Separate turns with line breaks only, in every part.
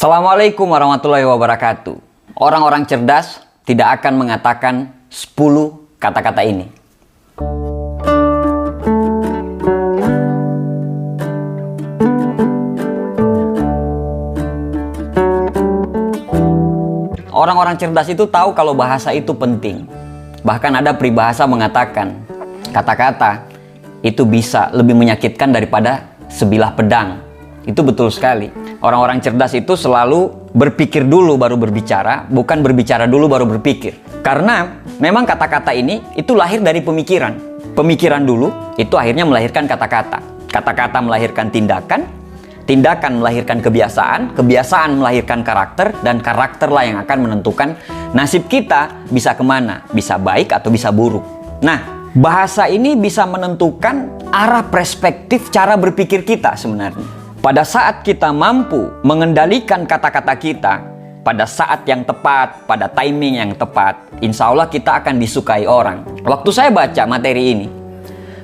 Assalamualaikum warahmatullahi wabarakatuh. Orang-orang cerdas tidak akan mengatakan 10 kata-kata ini. Orang-orang cerdas itu tahu kalau bahasa itu penting. Bahkan ada peribahasa mengatakan, kata-kata itu bisa lebih menyakitkan daripada sebilah pedang. Itu betul sekali. Orang-orang cerdas itu selalu berpikir dulu baru berbicara, bukan berbicara dulu baru berpikir. Karena memang kata-kata ini itu lahir dari pemikiran. Pemikiran dulu itu akhirnya melahirkan kata-kata. Kata-kata melahirkan tindakan, tindakan melahirkan kebiasaan, kebiasaan melahirkan karakter, dan karakterlah yang akan menentukan nasib kita bisa kemana, bisa baik atau bisa buruk. Nah, bahasa ini bisa menentukan arah perspektif cara berpikir kita sebenarnya. Pada saat kita mampu mengendalikan kata-kata kita, pada saat yang tepat, pada timing yang tepat, insya Allah kita akan disukai orang. Waktu saya baca materi ini,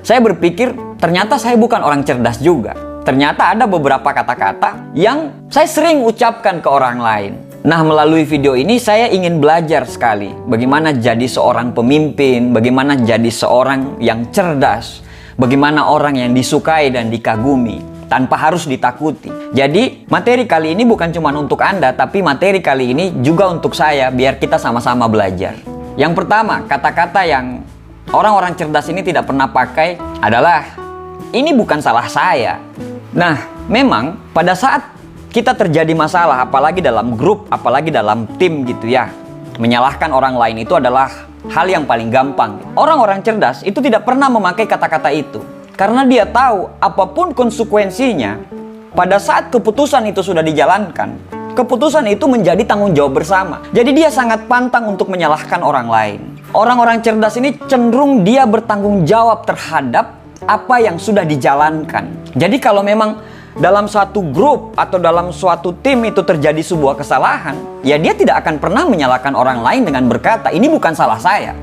saya berpikir ternyata saya bukan orang cerdas juga. Ternyata ada beberapa kata-kata yang saya sering ucapkan ke orang lain. Nah, melalui video ini saya ingin belajar sekali bagaimana jadi seorang pemimpin, bagaimana jadi seorang yang cerdas, bagaimana orang yang disukai dan dikagumi tanpa harus ditakuti. Jadi materi kali ini bukan cuma untuk Anda, tapi materi kali ini juga untuk saya, biar kita sama-sama belajar. Yang pertama, kata-kata yang orang-orang cerdas ini tidak pernah pakai adalah, ini bukan salah saya. Nah, memang pada saat kita terjadi masalah, apalagi dalam grup, apalagi dalam tim gitu ya, menyalahkan orang lain itu adalah hal yang paling gampang. Orang-orang cerdas itu tidak pernah memakai kata-kata itu. Karena dia tahu apapun konsekuensinya, pada saat keputusan itu sudah dijalankan, keputusan itu menjadi tanggung jawab bersama. Jadi dia sangat pantang untuk menyalahkan orang lain. Orang-orang cerdas ini cenderung dia bertanggung jawab terhadap apa yang sudah dijalankan. Jadi kalau memang dalam suatu grup atau dalam suatu tim itu terjadi sebuah kesalahan, ya dia tidak akan pernah menyalahkan orang lain dengan berkata, ini bukan salah saya.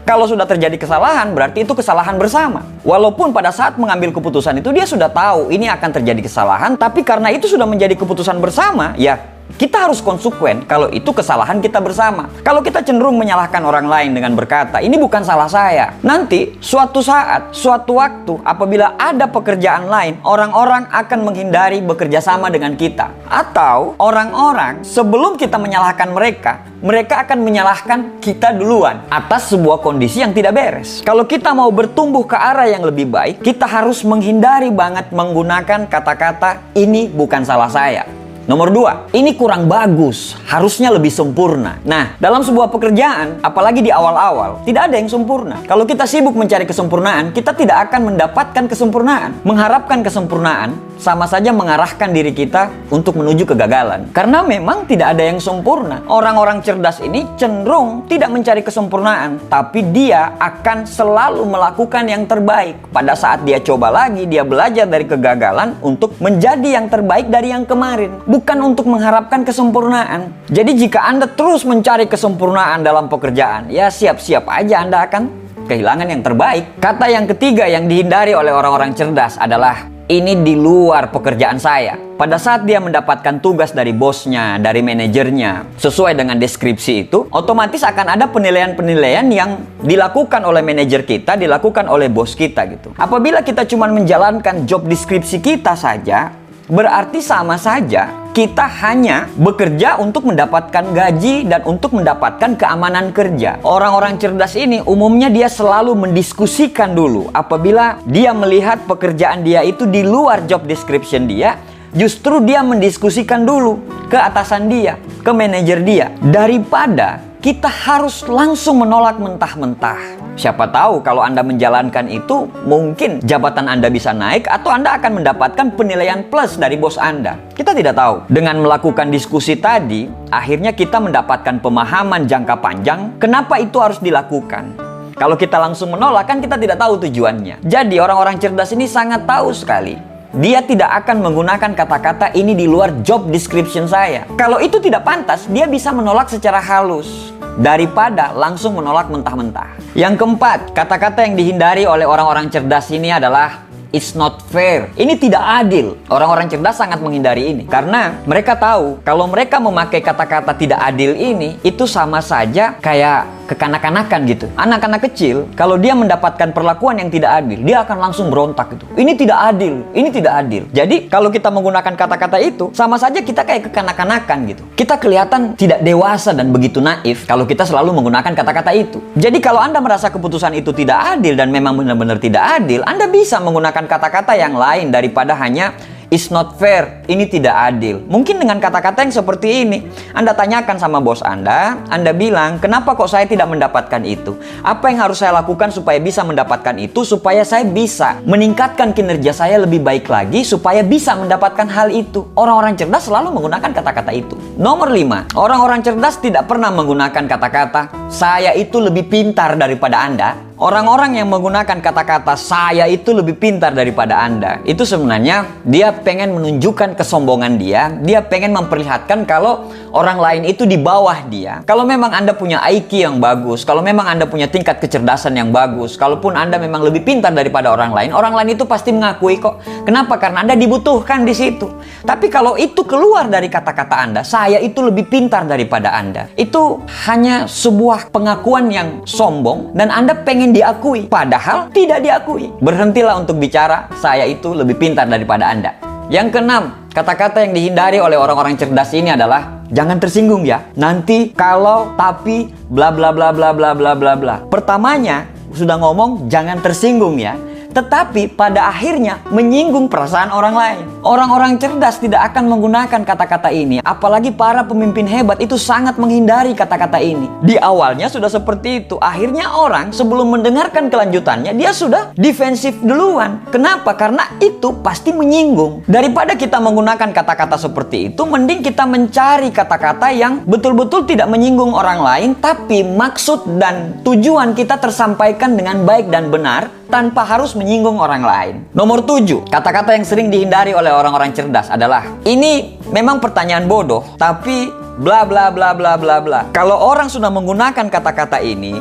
Kalau sudah terjadi kesalahan, berarti itu kesalahan bersama. Walaupun pada saat mengambil keputusan itu dia sudah tahu ini akan terjadi kesalahan, tapi karena itu sudah menjadi keputusan bersama, ya kita harus konsekuen kalau itu kesalahan kita bersama. Kalau kita cenderung menyalahkan orang lain dengan berkata, ini bukan salah saya. Nanti suatu saat, suatu waktu, apabila ada pekerjaan lain, orang-orang akan menghindari bekerja sama dengan kita. Atau orang-orang sebelum kita menyalahkan mereka, mereka akan menyalahkan kita duluan atas sebuah kondisi yang tidak beres. Kalau kita mau bertumbuh ke arah yang lebih baik, kita harus menghindari banget menggunakan kata-kata, ini bukan salah saya. Nomor 2, ini kurang bagus, harusnya lebih sempurna. Nah, dalam sebuah pekerjaan, apalagi di awal-awal, tidak ada yang sempurna. Kalau kita sibuk mencari kesempurnaan, kita tidak akan mendapatkan kesempurnaan. Mengharapkan kesempurnaan, sama saja mengarahkan diri kita untuk menuju kegagalan. Karena memang tidak ada yang sempurna. Orang-orang cerdas ini cenderung tidak mencari kesempurnaan, tapi dia akan selalu melakukan yang terbaik. Pada saat dia coba lagi, dia belajar dari kegagalan untuk menjadi yang terbaik dari yang kemarin. Bukan untuk mengharapkan kesempurnaan. Jadi jika Anda terus mencari kesempurnaan dalam pekerjaan, ya siap-siap aja Anda akan kehilangan yang terbaik. Kata yang ketiga yang dihindari oleh orang-orang cerdas adalah, ini di luar pekerjaan saya. Pada saat dia mendapatkan tugas dari bosnya, dari manajernya, sesuai dengan deskripsi itu, otomatis akan ada penilaian-penilaian yang dilakukan oleh manajer kita, dilakukan oleh bos kita gitu. Apabila kita cuma menjalankan job deskripsi kita saja, berarti sama saja kita hanya bekerja untuk mendapatkan gaji dan untuk mendapatkan keamanan kerja. Orang-orang cerdas ini umumnya dia selalu mendiskusikan dulu. Apabila dia melihat pekerjaan dia itu di luar job description dia, justru dia mendiskusikan dulu ke atasan dia, ke manajer dia, daripada kita harus langsung menolak mentah-mentah. Siapa tahu kalau Anda menjalankan itu, mungkin jabatan Anda bisa naik atau Anda akan mendapatkan penilaian plus dari bos Anda. Kita tidak tahu. Dengan melakukan diskusi tadi, akhirnya kita mendapatkan pemahaman jangka panjang kenapa itu harus dilakukan. Kalau kita langsung menolak, kan kita tidak tahu tujuannya. Jadi orang-orang cerdas ini sangat tahu sekali. Dia tidak akan menggunakan kata-kata ini di luar job description saya. Kalau itu tidak pantas, dia bisa menolak secara halus daripada langsung menolak mentah-mentah. Yang keempat, kata-kata yang dihindari oleh orang-orang cerdas ini adalah It's not fair. Ini tidak adil. Orang-orang cerdas sangat menghindari ini. Karena mereka tahu kalau mereka memakai kata-kata tidak adil ini, itu sama saja kayak kekanak-kanakan gitu. Anak-anak kecil, kalau dia mendapatkan perlakuan yang tidak adil, dia akan langsung berontak gitu. Ini tidak adil, ini tidak adil. Jadi kalau kita menggunakan kata-kata itu, sama saja kita kayak kekanak-kanakan gitu. Kita kelihatan tidak dewasa dan begitu naif kalau kita selalu menggunakan kata-kata itu. Jadi kalau Anda merasa keputusan itu tidak adil dan memang benar-benar tidak adil, Anda bisa menggunakan kata-kata yang lain daripada hanya it's not fair, ini tidak adil. Mungkin dengan kata-kata yang seperti ini, Anda tanyakan sama bos Anda bilang, kenapa kok saya tidak mendapatkan itu? Apa yang harus saya lakukan supaya bisa mendapatkan itu, supaya saya bisa meningkatkan kinerja saya lebih baik lagi, supaya bisa mendapatkan hal itu. Orang-orang cerdas selalu menggunakan kata-kata itu. Nomor 5, orang-orang cerdas tidak pernah menggunakan kata-kata, saya itu lebih pintar daripada Anda. Orang-orang yang menggunakan kata-kata saya itu lebih pintar daripada Anda, itu sebenarnya dia pengen menunjukkan kesombongan dia pengen memperlihatkan kalau orang lain itu di bawah dia. Kalau memang Anda punya IQ yang bagus, kalau memang Anda punya tingkat kecerdasan yang bagus, kalaupun Anda memang lebih pintar daripada orang lain itu pasti mengakui kok. Kenapa? Karena Anda dibutuhkan di situ. Tapi kalau itu keluar dari kata-kata Anda, saya itu lebih pintar daripada Anda, itu hanya sebuah pengakuan yang sombong dan Anda pengen diakui, padahal tidak diakui. Berhentilah untuk bicara, saya itu lebih pintar daripada Anda. Yang keenam, kata-kata yang dihindari oleh orang-orang cerdas ini adalah jangan tersinggung ya. Nanti, kalau, tapi, bla bla bla bla bla bla bla bla. Pertamanya sudah ngomong jangan tersinggung ya, tetapi pada akhirnya menyinggung perasaan orang lain. Orang-orang cerdas tidak akan menggunakan kata-kata ini. Apalagi para pemimpin hebat itu sangat menghindari kata-kata ini. Di awalnya sudah seperti itu. Akhirnya orang sebelum mendengarkan kelanjutannya, dia sudah defensif duluan. Kenapa? Karena itu pasti menyinggung. Daripada kita menggunakan kata-kata seperti itu, mending kita mencari kata-kata yang betul-betul tidak menyinggung orang lain, tapi maksud dan tujuan kita tersampaikan dengan baik dan benar, tanpa harus menyinggung orang lain. Nomor 7, kata-kata yang sering dihindari oleh orang-orang cerdas adalah, ini memang pertanyaan bodoh, tapi bla bla bla bla bla bla. Kalau orang sudah menggunakan kata-kata ini,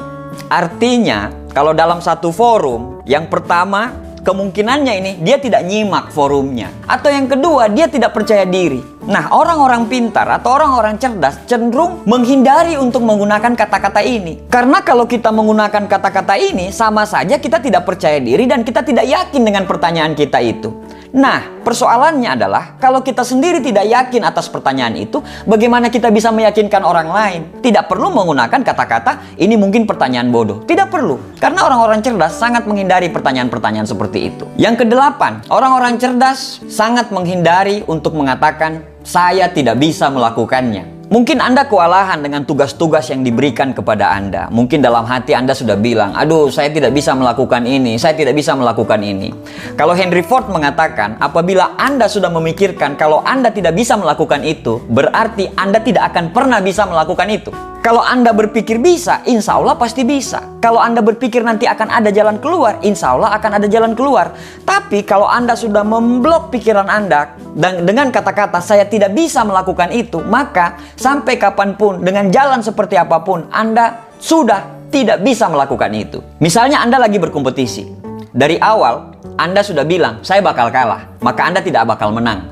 artinya kalau dalam satu forum, yang pertama, kemungkinannya ini dia tidak nyimak forumnya. Atau yang kedua, dia tidak percaya diri. Nah, orang-orang pintar atau orang-orang cerdas cenderung menghindari untuk menggunakan kata-kata ini. Karena kalau kita menggunakan kata-kata ini, sama saja kita tidak percaya diri dan kita tidak yakin dengan pertanyaan kita itu. Nah, persoalannya adalah kalau kita sendiri tidak yakin atas pertanyaan itu, bagaimana kita bisa meyakinkan orang lain? Tidak perlu menggunakan kata-kata ini mungkin pertanyaan bodoh. Tidak perlu. Karena orang-orang cerdas sangat menghindari pertanyaan-pertanyaan seperti itu. Yang kedelapan, orang-orang cerdas sangat menghindari untuk mengatakan saya tidak bisa melakukannya. Mungkin Anda kewalahan dengan tugas-tugas yang diberikan kepada Anda. Mungkin dalam hati Anda sudah bilang, aduh saya tidak bisa melakukan ini, saya tidak bisa melakukan ini. Kalau Henry Ford mengatakan, apabila Anda sudah memikirkan kalau Anda tidak bisa melakukan itu, berarti Anda tidak akan pernah bisa melakukan itu. Kalau Anda berpikir bisa, insya Allah pasti bisa. Kalau Anda berpikir nanti akan ada jalan keluar, insya Allah akan ada jalan keluar. Tapi kalau Anda sudah memblok pikiran Anda dan dengan kata-kata saya tidak bisa melakukan itu, maka sampai kapanpun, dengan jalan seperti apapun, Anda sudah tidak bisa melakukan itu. Misalnya Anda lagi berkompetisi. Dari awal, Anda sudah bilang, saya bakal kalah. Maka Anda tidak bakal menang.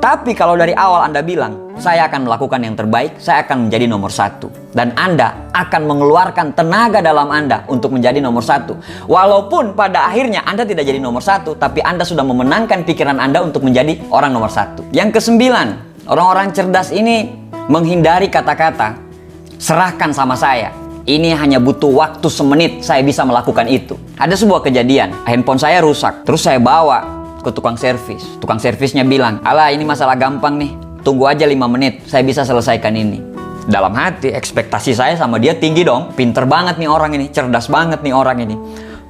Tapi kalau dari awal Anda bilang, saya akan melakukan yang terbaik, saya akan menjadi nomor 1. Dan Anda akan mengeluarkan tenaga dalam Anda untuk menjadi nomor 1. Walaupun pada akhirnya Anda tidak jadi nomor 1, tapi Anda sudah memenangkan pikiran Anda untuk menjadi orang nomor 1. Yang kesembilan, orang-orang cerdas ini menghindari kata-kata, serahkan sama saya. Ini hanya butuh waktu semenit, saya bisa melakukan itu. Ada sebuah kejadian, handphone saya rusak, terus saya bawa ke tukang servis. Tukang servisnya bilang, alah ini masalah gampang nih, tunggu aja 5 menit, saya bisa selesaikan ini. Dalam hati, ekspektasi saya sama dia tinggi dong. Pinter banget nih orang ini, cerdas banget nih orang ini.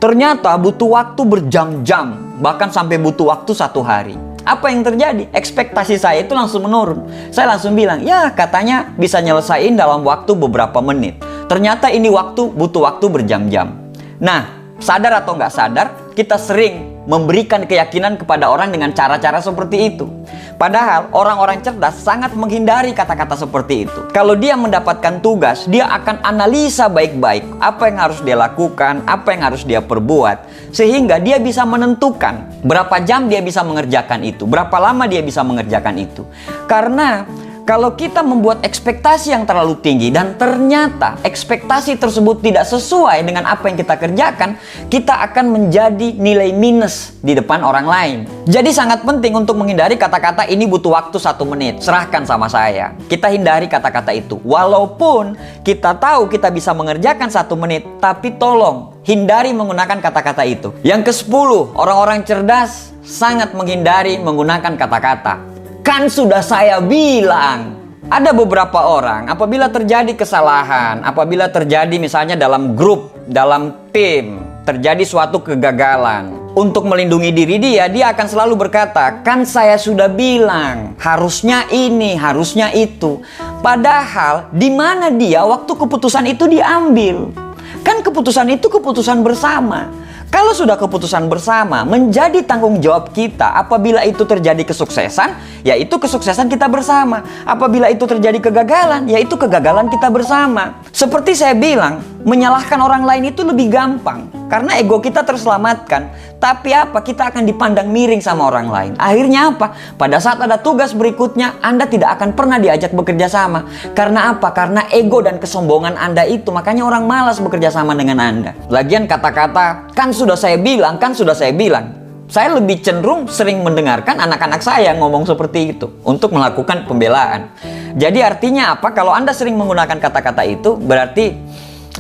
Ternyata butuh waktu berjam-jam, bahkan sampai butuh waktu 1 hari. Apa yang terjadi? Ekspektasi saya itu langsung menurun. Saya langsung bilang, ya katanya bisa nyelesain dalam waktu beberapa menit. Ternyata ini butuh waktu berjam-jam. Nah, sadar atau nggak sadar, kita sering memberikan keyakinan kepada orang dengan cara-cara seperti itu. Padahal orang-orang cerdas sangat menghindari kata-kata seperti itu. Kalau dia mendapatkan tugas, dia akan analisa baik-baik apa yang harus dia lakukan, apa yang harus dia perbuat, sehingga dia bisa menentukan berapa jam dia bisa mengerjakan itu, berapa lama dia bisa mengerjakan itu. Karena kalau kita membuat ekspektasi yang terlalu tinggi dan ternyata ekspektasi tersebut tidak sesuai dengan apa yang kita kerjakan, kita akan menjadi nilai minus di depan orang lain. Jadi sangat penting untuk menghindari kata-kata ini butuh waktu 1 menit, serahkan sama saya. Kita hindari kata-kata itu. Walaupun kita tahu kita bisa mengerjakan 1 menit, tapi tolong hindari menggunakan kata-kata itu. Yang ke-10, orang-orang cerdas sangat menghindari menggunakan kata-kata "kan sudah saya bilang". Ada beberapa orang apabila terjadi kesalahan, apabila terjadi misalnya dalam grup, dalam tim, terjadi suatu kegagalan, untuk melindungi diri dia akan selalu berkata, "kan saya sudah bilang, harusnya ini, harusnya itu". Padahal di mana dia waktu keputusan itu diambil? Kan keputusan itu keputusan bersama. Kalau sudah keputusan bersama, menjadi tanggung jawab kita. Apabila itu terjadi kesuksesan, yaitu kesuksesan kita bersama. Apabila itu terjadi kegagalan, yaitu kegagalan kita bersama. Seperti saya bilang, menyalahkan orang lain itu lebih gampang. Karena ego kita terselamatkan. Tapi apa? Kita akan dipandang miring sama orang lain. Akhirnya apa? Pada saat ada tugas berikutnya, Anda tidak akan pernah diajak bekerja sama. Karena apa? Karena ego dan kesombongan Anda itu. Makanya orang malas bekerja sama dengan Anda. Lagian kata-kata "kan sudah saya bilang, kan sudah saya bilang", saya lebih cenderung sering mendengarkan anak-anak saya ngomong seperti itu untuk melakukan pembelaan. Jadi artinya apa? Kalau Anda sering menggunakan kata-kata itu, berarti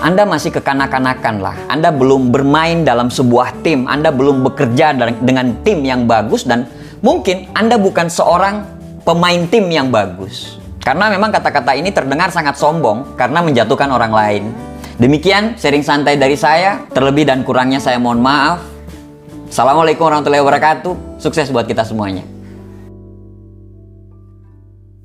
Anda masih kekanak-kanakan lah. Anda belum bermain dalam sebuah tim. Anda belum bekerja dengan tim yang bagus. Dan mungkin Anda bukan seorang pemain tim yang bagus. Karena memang kata-kata ini terdengar sangat sombong karena menjatuhkan orang lain. Demikian sharing santai dari saya. Terlebih dan kurangnya saya mohon maaf. Assalamualaikum warahmatullahi wabarakatuh. Sukses buat kita semuanya.